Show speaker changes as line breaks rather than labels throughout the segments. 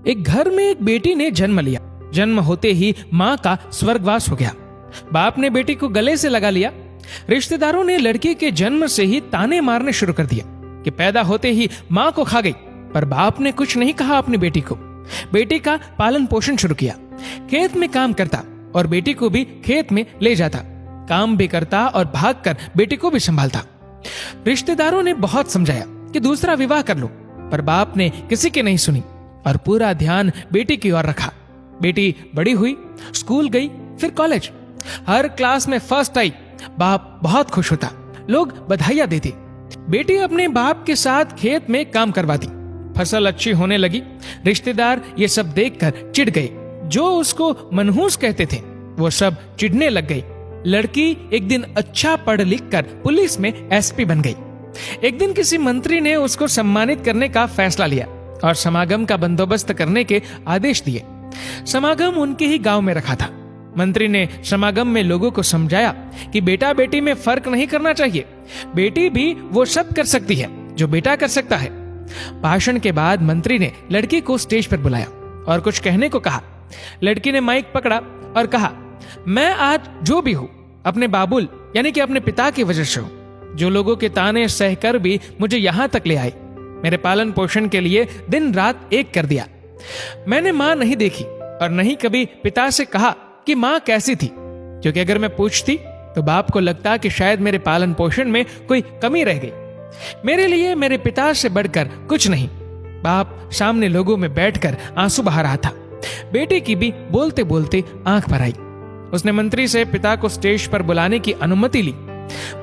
एक घर में एक बेटी ने जन्म लिया। जन्म होते ही माँ का स्वर्गवास हो गया। बाप ने बेटी को गले से लगा लिया। रिश्तेदारों ने लड़की के जन्म से ही ताने मारने शुरू कर दिया कि पैदा होते ही माँ को खा गई। पर बाप ने कुछ नहीं कहा अपनी बेटी को। बेटी का पालन पोषण शुरू किया। खेत में काम करता और बेटी को भी खेत में ले जाता। काम भी करता और भागकर बेटी को भी संभालता। रिश्तेदारों ने बहुत समझाया कि दूसरा विवाह कर लो, पर बाप ने किसी की नहीं सुनी और पूरा ध्यान बेटी की ओर रखा। बेटी बड़ी हुई, स्कूल गई, फिर कॉलेज। हर क्लास में फर्स्ट आई। बाप बहुत खुश होता, लोग बधाइयां देते। बेटी अपने बाप के साथ खेत में काम करवाती। फसल अच्छी होने लगी। रिश्तेदार ये सब देखकर चिढ़ गए। जो उसको मनहूस कहते थे वो सब चिढ़ने लग गई। लड़की एक दिन अच्छा पढ़ लिख कर पुलिस में एसपी बन गई। एक दिन किसी मंत्री ने उसको सम्मानित करने का फैसला लिया और समागम का बंदोबस्त करने के आदेश दिए। समागम उनके ही गांव में रखा था। मंत्री ने समागम में लोगों को समझाया कि बेटा बेटी में फर्क नहीं करना चाहिए। बेटी भी वो सब कर सकती है जो बेटा कर सकता है। भाषण के बाद मंत्री ने लड़की को स्टेज पर बुलाया और कुछ कहने को कहा। लड़की ने माइक पकड़ा और कहा, मैं आज जो भी हूं अपने बाबुल यानी कि अपने पिता की वजह से हूं, जो लोगों के ताने सहकर भी मुझे यहां तक ले आए। मेरे पालन पोषण के लिए दिन रात एक कर दिया। मैंने मां नहीं देखी और नहीं कभी पिता से कहा कि मां कैसी थी, क्योंकि अगर मैं पूछती तो बाप को लगता कि शायद मेरे पालन पोषण में कोई कमी रह गई। मेरे लिए मेरे पिता से बढ़कर कुछ नहीं। बाप सामने लोगों में बैठकर आंसू बहा रहा था। बेटी की भी बोलते बोलते आंख भर आई। उसने मंत्री से पिता को स्टेज पर बुलाने की अनुमति ली।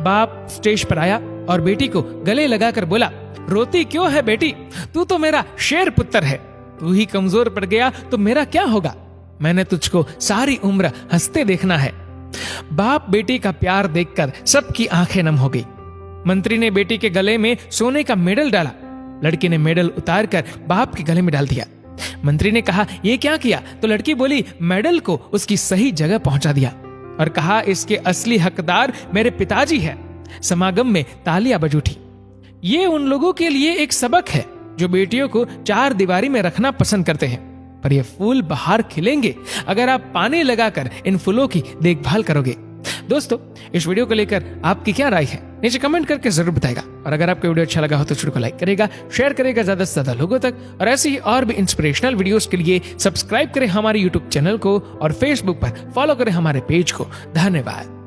बाप स्टेज पर आया और बेटी को गले लगाकर बोला, रोती क्यों है बेटी? तू तो मेरा शेर पुत्र है। तू ही कमजोर पड़ गया तो मेरा क्या होगा? मैंने तुझको सारी उम्र हंसते देखना है। बाप बेटी का प्यार देखकर सबकी आंखें नम हो गई। मंत्री ने बेटी के गले में सोने का मेडल डाला। लड़की ने मेडल उतारकर बाप के गले में डाल दिया। मंत्री ने कहा, ये क्या किया? तो लड़की बोली, मेडल को उसकी सही जगह पहुंचा दिया और कहा, इसके असली हकदार मेरे पिताजी हैं। समागम में तालियां बज उठी। ये उन लोगों के लिए एक सबक है जो बेटियों को चार दीवारी में रखना पसंद करते हैं, पर ये फूल बाहर खिलेंगे अगर आप पानी लगाकर इन फूलों की देखभाल करोगे। दोस्तों, इस वीडियो को लेकर आपकी क्या राय है नीचे कमेंट करके जरूर बताएगा। और अगर आपको वीडियो अच्छा लगा हो तो वीडियो को लाइक करेगा, शेयर करेगा ज्यादा से ज्यादा लोगों तक। और ऐसे ही और भी इंस्पिरेशनल वीडियोस के लिए सब्सक्राइब करें हमारे यूट्यूब चैनल को और फेसबुक पर फॉलो करें हमारे पेज को। धन्यवाद।